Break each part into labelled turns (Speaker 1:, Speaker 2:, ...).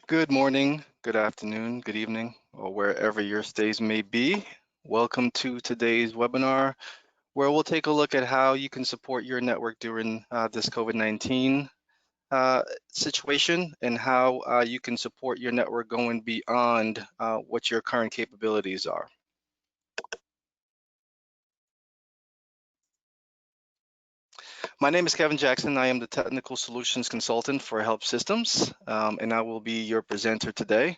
Speaker 1: Good morning, good afternoon, good evening, or wherever your stays may be. Welcome to today's webinar, where we'll take a look at how you can support your network during this COVID-19 situation and how you can support your network going beyond what your current capabilities are. My name is Kevin Jackson. I am the Technical Solutions Consultant for HelpSystems, and I will be your presenter today.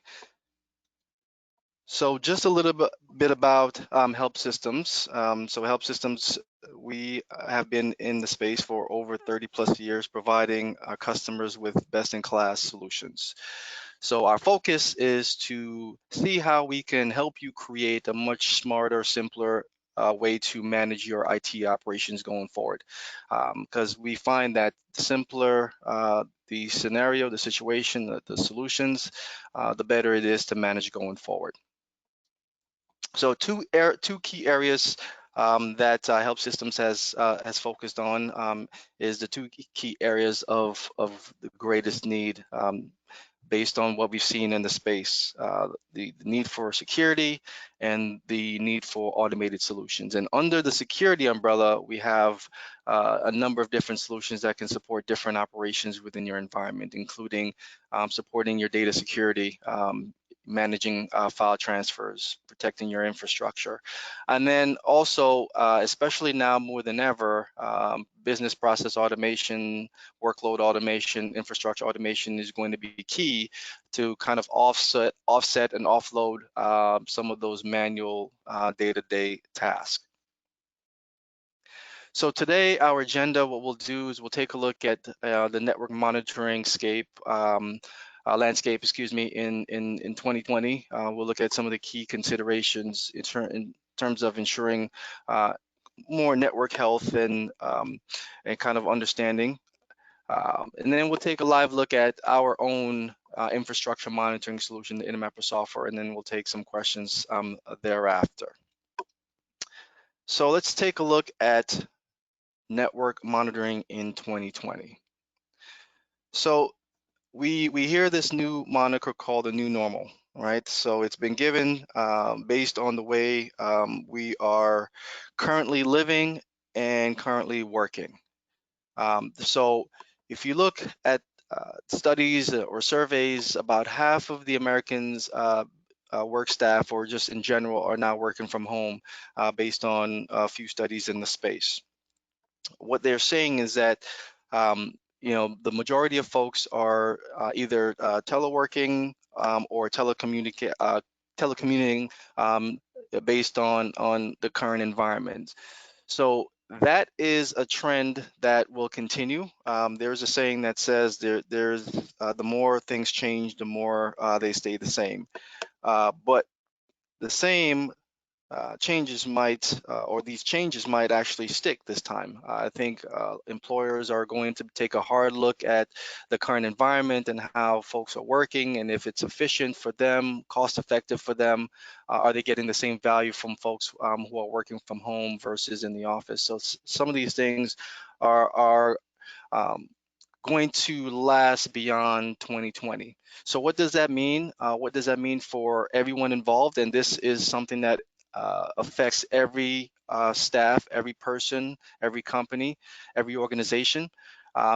Speaker 1: So just a little bit about HelpSystems. So HelpSystems, we have been in the space for over 30 plus years, providing our customers with best-in-class solutions. So our focus is to see how we can help you create a much smarter, simpler way to manage your IT operations going forward. Because we find that the simpler the scenario, the situation, the solutions, the better it is to manage going forward. So two key areas that HelpSystems has focused on is the two key areas of the greatest need based on what we've seen in the space, the need for security and the need for automated solutions. And under the security umbrella, we have a number of different solutions that can support different operations within your environment, including supporting your data security, managing file transfers, protecting your infrastructure. And then also, especially now more than ever, business process automation, workload automation, infrastructure automation is going to be key to kind of offset and offload some of those manual day-to-day tasks. So today, our agenda, what we'll do is we'll take a look at the network monitoring landscape, excuse me, in 2020. We'll look at some of the key considerations in terms of ensuring more network health and kind of understanding. And then we'll take a live look at our own infrastructure monitoring solution, the Intermapper software, and then we'll take some questions thereafter. So let's take a look at network monitoring in 2020. So we hear this new moniker called the new normal, right? So it's been given based on the way we are currently living and currently working. So if you look at studies or surveys, about half of the Americans work staff or just in general are now working from home based on a few studies in the space. What they're saying is that the majority of folks are either teleworking or telecommuting based on the current environment. So that is a trend that will continue. There's a saying that says there's the more things change, the more they stay the same. But the same changes might, or these changes might actually stick this time. I think employers are going to take a hard look at the current environment and how folks are working, and if it's efficient for them, cost effective for them, are they getting the same value from folks who are working from home versus in the office? So some of these things are going to last beyond 2020. So what does that mean? What does that mean for everyone involved? And this is something that affects every staff, every person, every company, every organization.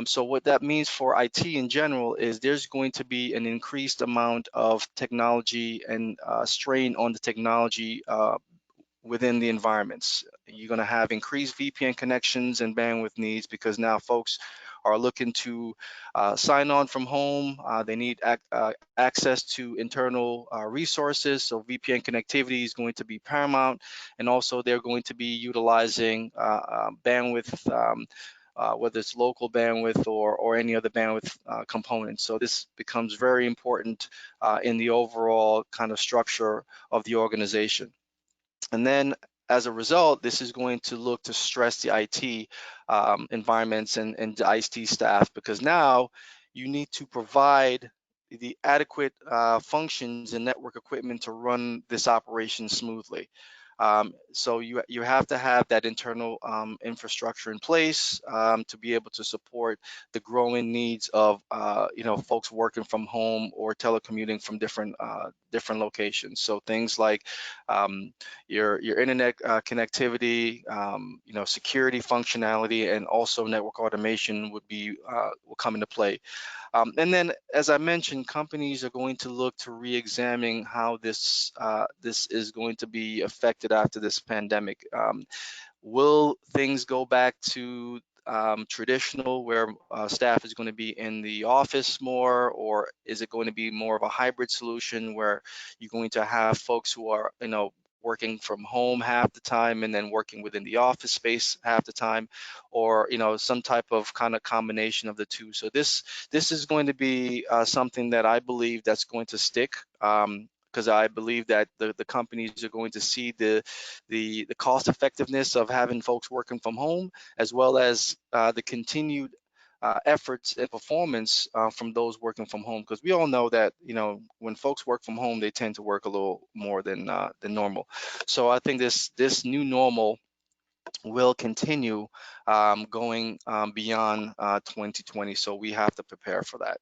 Speaker 1: So what that means for IT in general is there's going to be an increased amount of technology and strain on the technology within the environments. You're going to have increased VPN connections and bandwidth needs because now folks are looking to sign on from home. They need access to internal resources, so VPN connectivity is going to be paramount, and also they're going to be utilizing bandwidth, whether it's local bandwidth or any other bandwidth components. So this becomes very important in the overall kind of structure of the organization. And then as a result, this is going to look to stress the IT environments and the IT staff, because now you need to provide the adequate functions and network equipment to run this operation smoothly. So you have to have that internal infrastructure in place to be able to support the growing needs of folks working from home or telecommuting from different locations. So things like your internet connectivity, security functionality, and also network automation will come into play. And then, as I mentioned, companies are going to look to re-examine how this is going to be affected after this pandemic. Will things go back to traditional, where staff is going to be in the office more, or is it going to be more of a hybrid solution where you're going to have folks who are, working from home half the time and then working within the office space half the time, or some type of kind of combination of the two? So this is going to be something that I believe that's going to stick. Because I believe that the companies are going to see the cost effectiveness of having folks working from home, as well as the continued efforts and performance from those working from home. Because we all know that when folks work from home, they tend to work a little more than normal. So I think this new normal will continue going beyond 2020. So we have to prepare for that.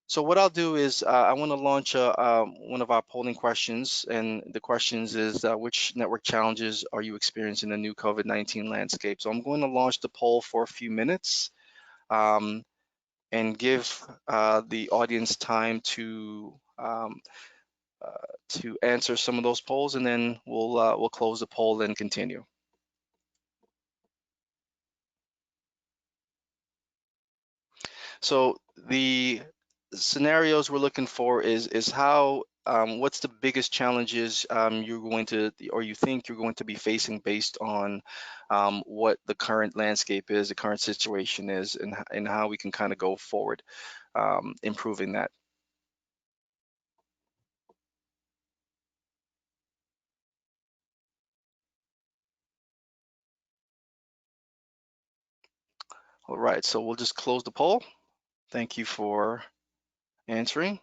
Speaker 1: So what I'll do is I want to launch one of our polling questions, and the questions is which network challenges are you experiencing in the new COVID-19 landscape? So I'm going to launch the poll for a few minutes um, and give the audience time to answer some of those polls, and then we'll close the poll and continue. So the scenarios we're looking for is how what's the biggest challenges you're going to, or you think you're going to be facing based on what the current landscape is, the current situation is, and how we can kind of go forward improving that. All right, so we'll just close the poll. Thank you for answering.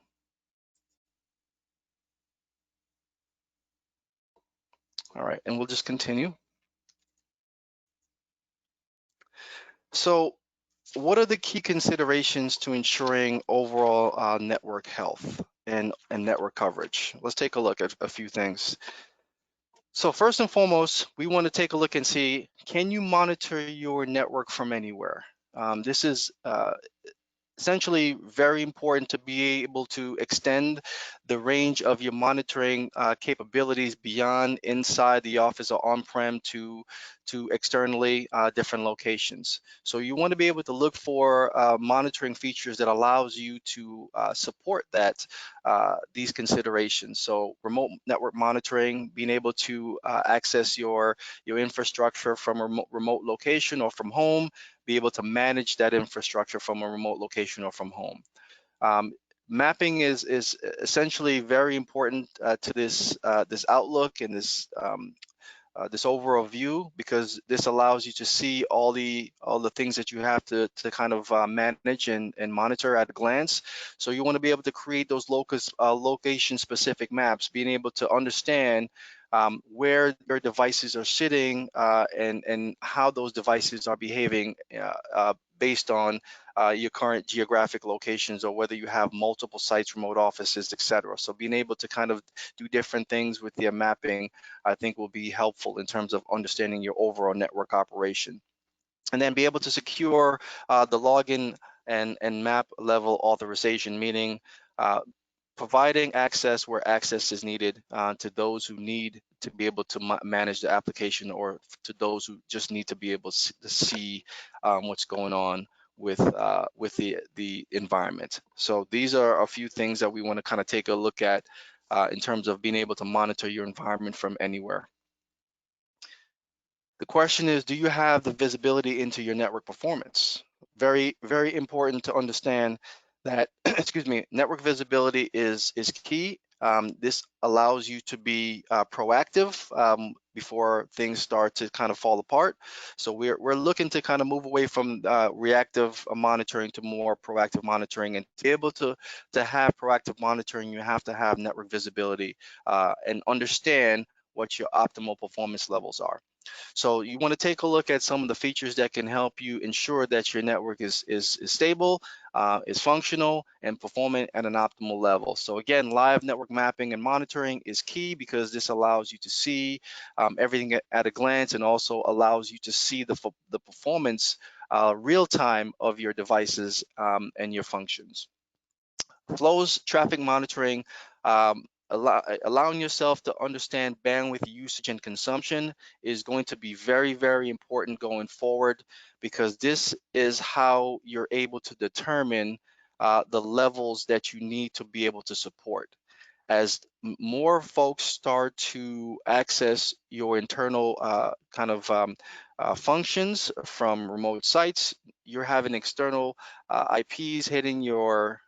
Speaker 1: All right, and we'll just continue. So what are the key considerations to ensuring overall network health and network coverage? Let's take a look at a few things. So first and foremost, we want to take a look and see, can you monitor your network from anywhere? This is essentially very important to be able to extend the range of your monitoring capabilities beyond inside the office or on-prem to externally different locations. So you want to be able to look for monitoring features that allows you to support these considerations. So remote network monitoring, being able to access your infrastructure from a remote location or from home, be able to manage that infrastructure from a remote location or from home. Mapping is essentially very important to this outlook and this overall view, because this allows you to see all the things that you have to kind of manage and monitor at a glance. So you want to be able to create those location specific maps, being able to understand where your devices are sitting and how those devices are behaving based on your current geographic locations, or whether you have multiple sites, remote offices, etc. So being able to kind of do different things with your mapping, I think, will be helpful in terms of understanding your overall network operation. And then be able to secure the login and map level authorization, meaning providing access where access is needed to those who need to be able to manage the application, or to those who just need to be able to see what's going on with the environment. So these are a few things that we want to kind of take a look at in terms of being able to monitor your environment from anywhere. The question is, do you have the visibility into your network performance? Very, very important to understand that, excuse me, network visibility is key. This allows you to be proactive before things start to kind of fall apart. So we're looking to kind of move away from reactive monitoring to more proactive monitoring. And to be able to have proactive monitoring, you have to have network visibility and understand what your optimal performance levels are. So you want to take a look at some of the features that can help you ensure that your network is stable, is functional, and performing at an optimal level. So again, live network mapping and monitoring is key because this allows you to see everything at a glance, and also allows you to see the performance real time of your devices and your functions. Flows traffic monitoring, allowing yourself to understand bandwidth usage and consumption is going to be very, very important going forward, because this is how you're able to determine the levels that you need to be able to support. As more folks start to access your internal functions from remote sites, you're having external IPs hitting your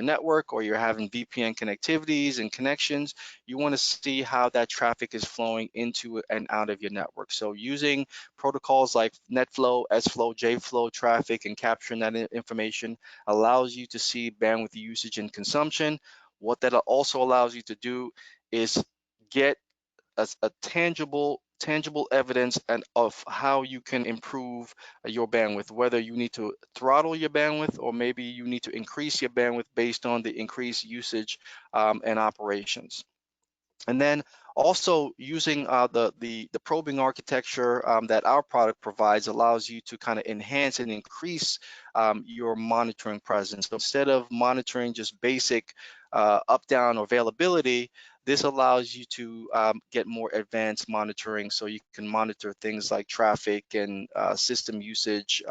Speaker 1: network, or you're having VPN connectivities and connections. You want to see how that traffic is flowing into and out of your network. So using protocols like NetFlow, SFlow, JFlow traffic, and capturing that information allows you to see bandwidth usage and consumption. What that also allows you to do is get a tangible evidence and of how you can improve your bandwidth, whether you need to throttle your bandwidth, or maybe you need to increase your bandwidth based on the increased usage and operations. And then also using the probing architecture that our product provides allows you to kind of enhance and increase your monitoring presence. So instead of monitoring just basic up, down, or availability, this allows you to get more advanced monitoring, so you can monitor things like traffic and system usage,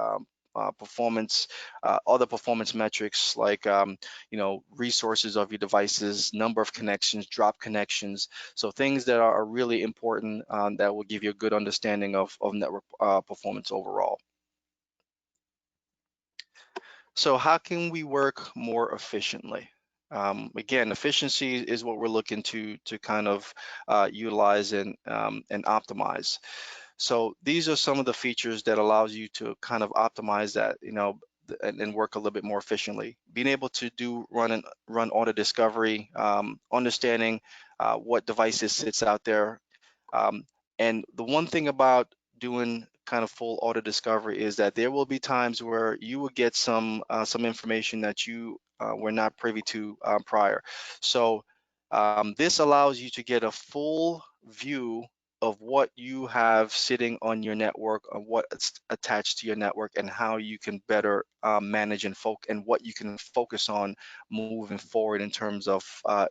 Speaker 1: performance, other performance metrics like resources of your devices, number of connections, drop connections. So things that are really important that will give you a good understanding of network performance overall. So how can we work more efficiently? Again, efficiency is what we're looking to kind of utilize and optimize. So these are some of the features that allows you to kind of optimize that, and work a little bit more efficiently. Being able to run auto discovery, understanding what devices sits out there. Um, and the one thing about doing kind of full auto discovery is that there will be times where you will get some information that you were not privy to prior. So this allows you to get a full view of what you have sitting on your network, of what's attached to your network, and how you can better manage and what you can focus on moving forward in terms of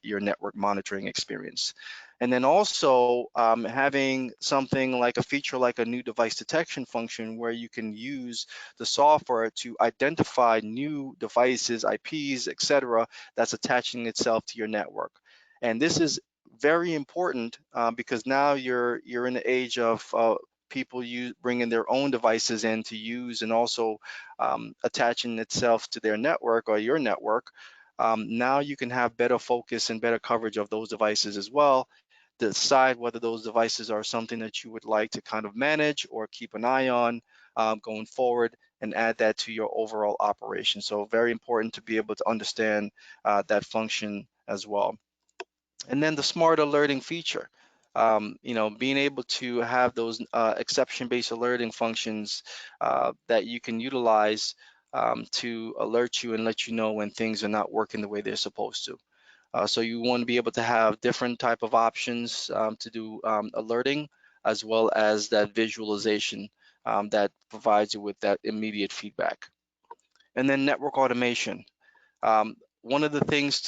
Speaker 1: your network monitoring experience. And then also having something like a feature like a new device detection function, where you can use the software to identify new devices, IPs, etc., that's attaching itself to your network. And this is very important because now you're in the age of people bringing their own devices in to use, and also attaching itself to their network or your network. Now you can have better focus and better coverage of those devices as well. Decide whether those devices are something that you would like to kind of manage or keep an eye on going forward, and add that to your overall operation. So very important to be able to understand that function as well. And then the smart alerting feature, being able to have those exception-based alerting functions that you can utilize to alert you and let you know when things are not working the way they're supposed to. So you want to be able to have different type of options to do alerting, as well as that visualization that provides you with that immediate feedback. And then network automation. One of the things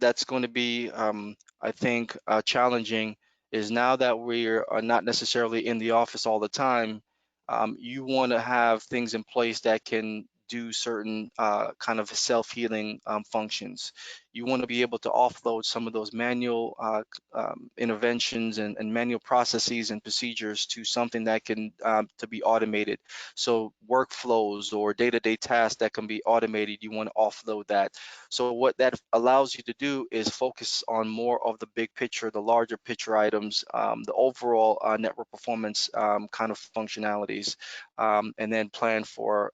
Speaker 1: that's going to be, I think, challenging is, now that we are not necessarily in the office all the time, you want to have things in place that can do certain kind of self-healing functions. You want to be able to offload some of those manual interventions and manual processes and procedures to something that can to be automated. So workflows or day-to-day tasks that can be automated, you want to offload that. So what that allows you to do is focus on more of the big picture, the larger picture items, the overall network performance kind of functionalities. and then plan for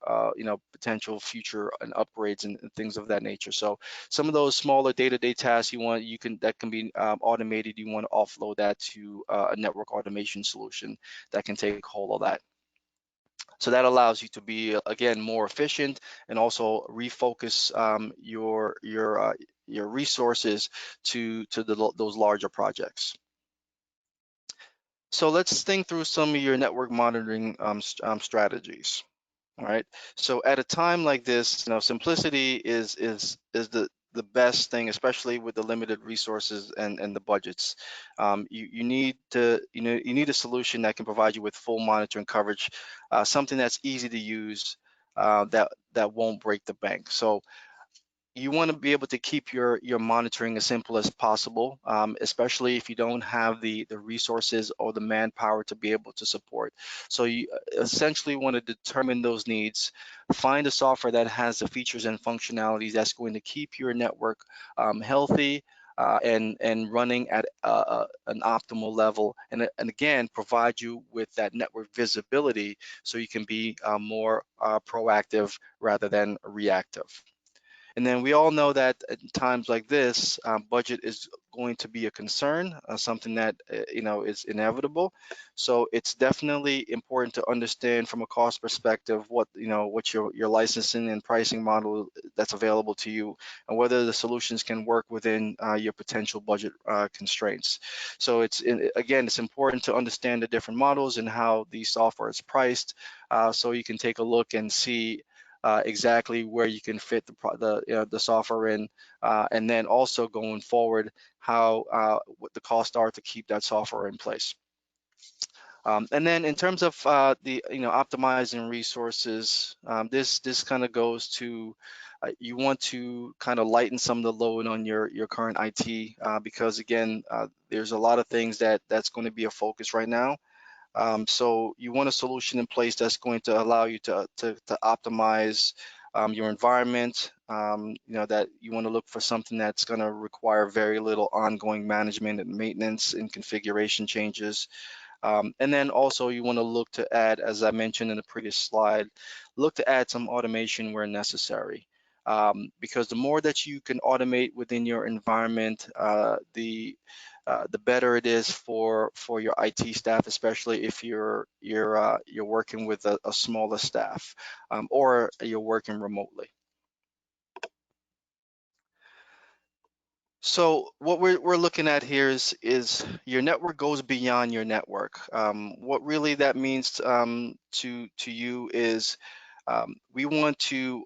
Speaker 1: potential future and upgrades and things of that nature. So some of those smaller day-to-day tasks that can be automated. You want to offload that to a network automation solution that can take hold of that. So that allows you to be again more efficient and also refocus your resources to those larger projects. So let's think through some of your network monitoring strategies. All right. So at a time like this, simplicity is the best thing, especially with the limited resources and the budgets. You need to you need a solution that can provide you with full monitoring coverage, something that's easy to use, that won't break the bank. So you want to be able to keep your monitoring as simple as possible, especially if you don't have the resources or the manpower to be able to support. So you essentially want to determine those needs, find a software that has the features and functionalities that's going to keep your network healthy, and running at an optimal level, and again provide you with that network visibility so you can be more proactive rather than reactive. And then we all know that at times like this, budget is going to be a concern, something that is inevitable. So it's definitely important to understand from a cost perspective what your licensing and pricing model that's available to you, and whether the solutions can work within your potential budget constraints. So again, it's important to understand the different models and how the software is priced, so you can take a look and see exactly where you can fit the software in, and then also going forward, what the costs are to keep that software in place. And then in terms of the optimizing resources, this kind of goes to you want to kind of lighten some of the load on your current IT, because again, there's a lot of things that's going to be a focus right now. So you want a solution in place that's going to allow you to optimize your environment. That you want to look for something that's going to require very little ongoing management and maintenance and configuration changes. And then also you want to look to add, as I mentioned in the previous slide, look to add some automation where necessary. Because the more that you can automate within your environment, the better it is for your IT staff, especially if you're working with a smaller staff, or you're working remotely. So what we're looking at here is your network goes beyond your network. What really that means to you is, we want to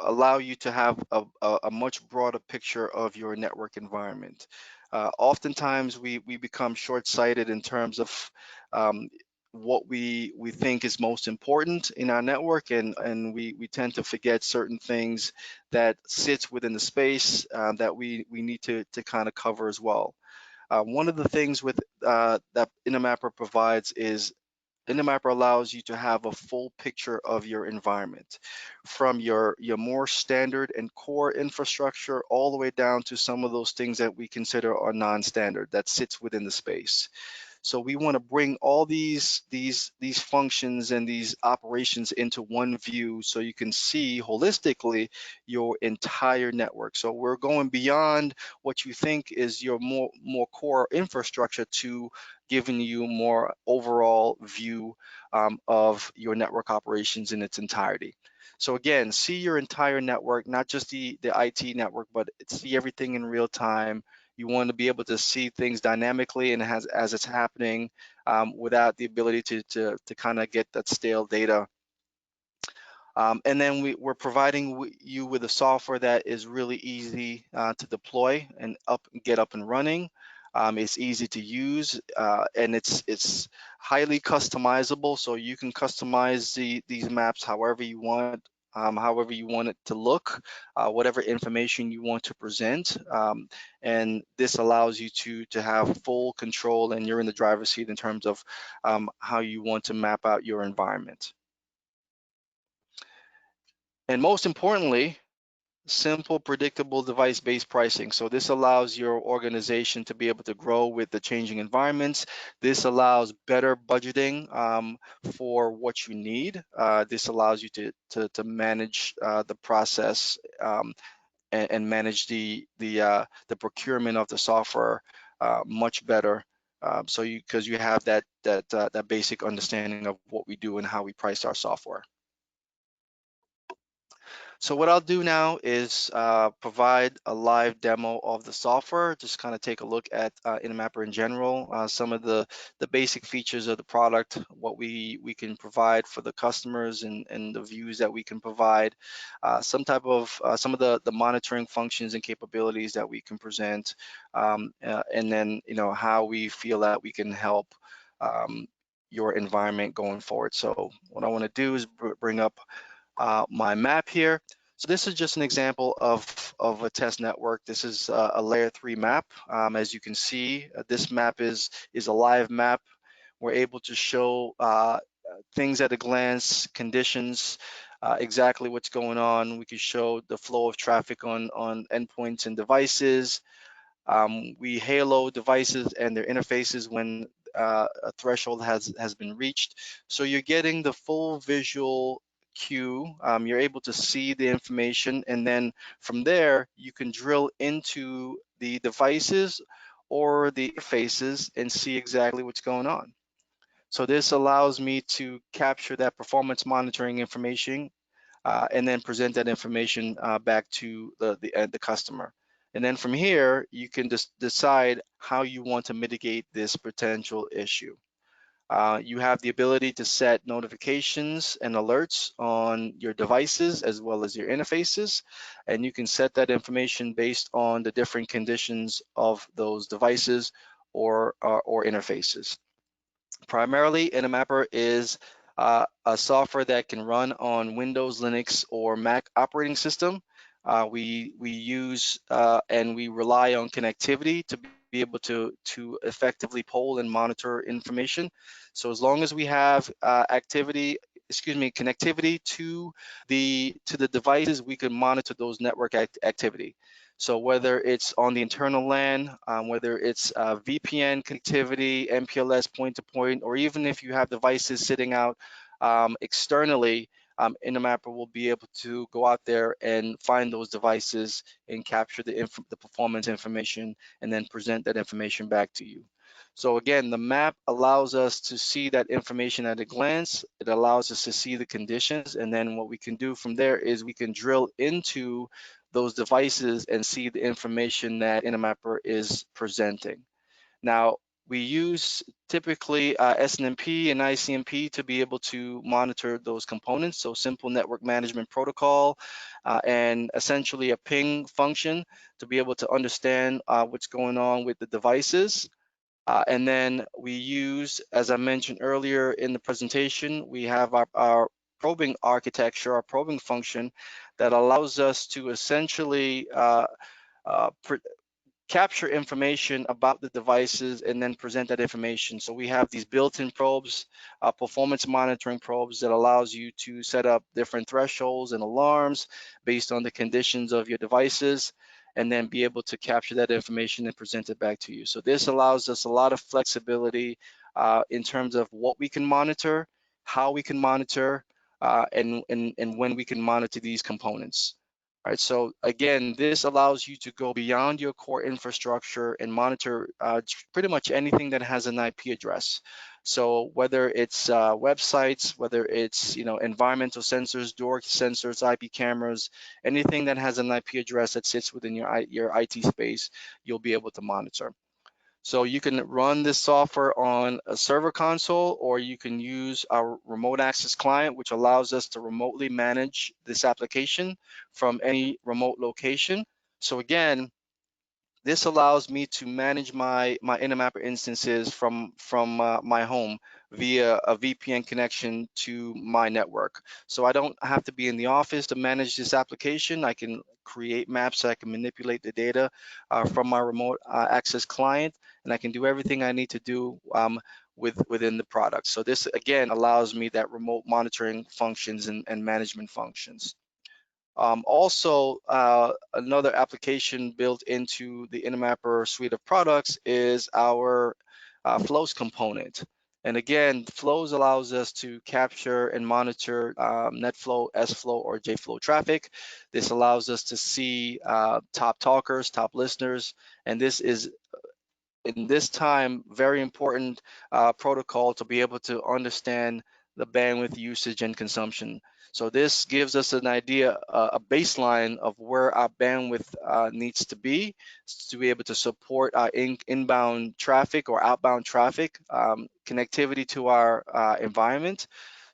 Speaker 1: allow you to have a much broader picture of your network environment. Oftentimes we become short-sighted in terms of what we think is most important in our network, and we tend to forget certain things that sits within the space that we need to kind of cover as well. One of the things that Intermapper provides is Intermapper allows you to have a full picture of your environment, from your more standard and core infrastructure all the way down to some of those things that we consider are non-standard that sits within the space. So we want to bring all these functions and these operations into one view so you can see holistically your entire network. So we're going beyond what you think is your more core infrastructure to giving you more overall view of your network operations in its entirety. So again, see your entire network, not just the IT network, but see everything in real time. You want to be able to see things dynamically and as it's happening, without the ability to kind of get that stale data. And then we're providing you with a software that is really easy to deploy and get up and running. It's easy to use, and it's highly customizable, so you can customize these maps however you want. However you want it to look, whatever information you want to present, and this allows you to have full control, and you're in the driver's seat in terms of how you want to map out your environment. And most importantly, simple, predictable device-based pricing. So this allows your organization to be able to grow with the changing environments. This allows better budgeting for what you need. This allows you to manage the process and manage the procurement of the software much better. So you because you have that basic understanding of what we do and how we price our software. So what I'll do now is provide a live demo of the software, just kind of take a look at Inmapper in general, some of the basic features of the product, what we can provide for the customers and the views that we can provide, some of the monitoring functions and capabilities that we can present, and then how we feel that we can help um, your environment going forward. So what I want to do is bring up my map here. So this is just an example of a test network. This is a layer 3 map. As you can see, this map is a live map. We're able to show things at a glance, conditions, exactly what's going on. We can show the flow of traffic on endpoints and devices. We halo devices and their interfaces when a threshold has been reached. So you're getting the full visual cue. You're able to see the information, and then from there you can drill into the devices or the interfaces and see exactly what's going on. So this allows me to capture that performance monitoring information and then present that information back to the customer. And then from here, you can just decide how you want to mitigate this potential issue. You have the ability to set notifications and alerts on your devices as well as your interfaces, and you can set that information based on the different conditions of those devices or interfaces. Primarily, Nmapper is a software that can run on Windows, Linux, or Mac operating system. We use and we rely on connectivity to be able to effectively poll and monitor information. So as long as we have connectivity to the devices, we can monitor those network activity. So whether it's on the internal LAN, whether it's VPN connectivity, MPLS point-to-point, or even if you have devices sitting out externally, Intermapper will be able to go out there and find those devices and capture the performance information and then present that information back to you. So again, the map allows us to see that information at a glance. It allows us to see the conditions, and then what we can do from there is we can drill into those devices and see the information that Intermapper is presenting. Now, we use typically SNMP and ICMP to be able to monitor those components. So simple network management protocol and essentially a ping function to be able to understand what's going on with the devices. And then we use, as I mentioned earlier in the presentation, we have our probing architecture, our probing function that allows us to essentially uh, capture information about the devices and then present that information. So we have these built-in probes, performance monitoring probes that allows you to set up different thresholds and alarms based on the conditions of your devices, and then be able to capture that information and present it back to you. So this allows us a lot of flexibility in terms of what we can monitor, how we can monitor, and when we can monitor these components. All right, so again, this allows you to go beyond your core infrastructure and monitor pretty much anything that has an IP address. So whether it's websites, whether it's environmental sensors, door sensors, IP cameras, anything that has an IP address that sits within your IT space, you'll be able to monitor. So you can run this software on a server console, or you can use our remote access client, which allows us to remotely manage this application from any remote location. So again, this allows me to manage my Intermapper instances from my home via a VPN connection to my network. So I don't have to be in the office to manage this application. I can create maps, I can manipulate the data from my remote access client, and I can do everything I need to do within the product. So this again allows me that remote monitoring functions and management functions. Also, another application built into the Intermapper suite of products is our flows component. And again, flows allows us to capture and monitor net flow, S flow, or J flow traffic. This allows us to see top talkers, top listeners, and this is in this time very important protocol to be able to understand the bandwidth usage and consumption. So this gives us an idea, a baseline of where our bandwidth needs to be able to support our inbound traffic or outbound traffic, connectivity to our environment.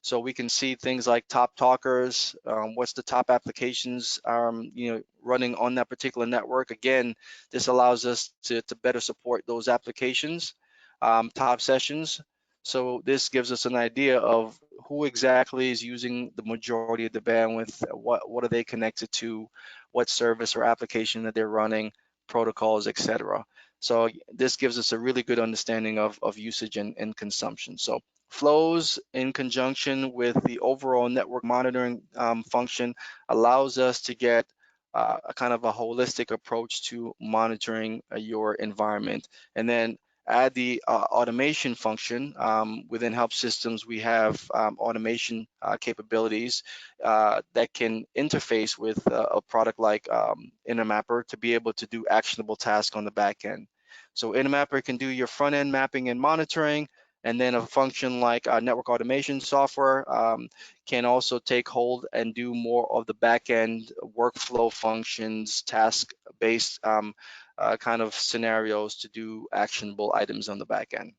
Speaker 1: So we can see things like top talkers, what's the top applications, running on that particular network. Again, this allows us to better support those applications, top sessions. So this gives us an idea of who exactly is using the majority of the bandwidth, what are they connected to, what service or application that they're running, protocols, etc. So this gives us a really good understanding of usage and consumption. So flows in conjunction with the overall network monitoring function allows us to get a kind of a holistic approach to monitoring your environment. And then add the automation function. Within HelpSystems, we have automation capabilities that can interface with a product like Intermapper to be able to do actionable tasks on the back end. So Intermapper can do your front end mapping and monitoring, and then a function like network automation software can also take hold and do more of the back-end workflow functions, task-based kind of scenarios to do actionable items on the back end.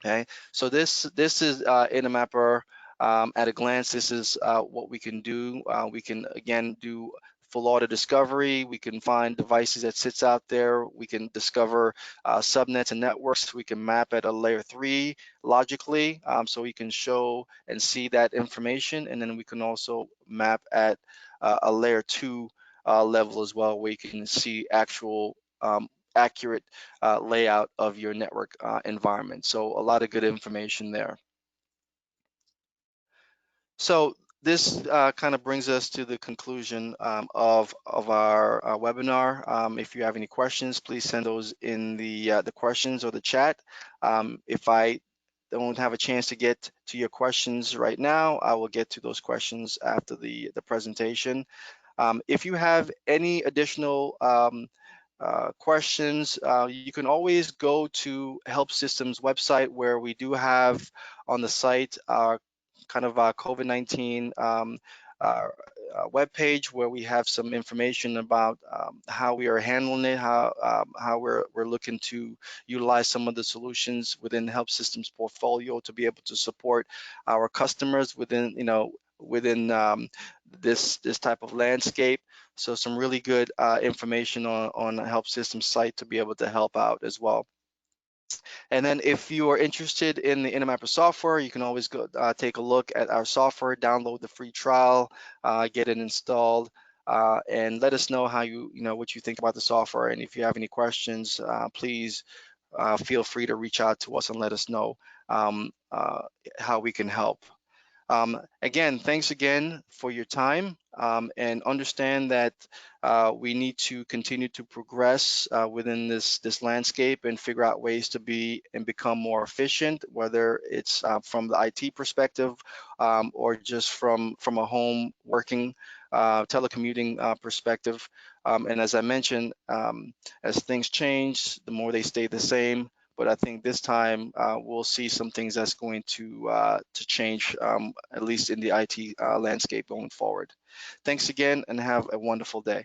Speaker 1: Okay, so this is Intermapper at a glance. This is what we can do. We can again do full auto discovery. We can find devices that sits out there. We can discover subnets and networks. We can map at a layer 3 logically, so we can show and see that information. And then we can also map at a layer 2 level as well, where you can see actual accurate layout of your network environment. So a lot of good information there. So this kind of brings us to the conclusion of our webinar. If you have any questions, please send those in the questions or the chat. If I don't have a chance to get to your questions right now, I will get to those questions after the presentation. If you have any additional questions, you can always go to HelpSystems website, where we do have on the site kind of a COVID-19 web page, where we have some information about how we are handling it, how we're looking to utilize some of the solutions within HelpSystems portfolio to be able to support our customers within this type of landscape. So some really good information on the HelpSystems site to be able to help out as well. And then if you are interested in the Intermapper software, you can always go take a look at our software, download the free trial, get it installed, and let us know how what you think about the software. And if you have any questions, please feel free to reach out to us and let us know how we can help. Again, thanks again for your time, and understand that we need to continue to progress within this landscape and figure out ways to be and become more efficient, whether it's from the IT perspective or just from a home working telecommuting perspective. And as I mentioned, as things change, the more they stay the same. But I think this time we'll see some things that's going to change, at least in the IT landscape going forward. Thanks again, and have a wonderful day.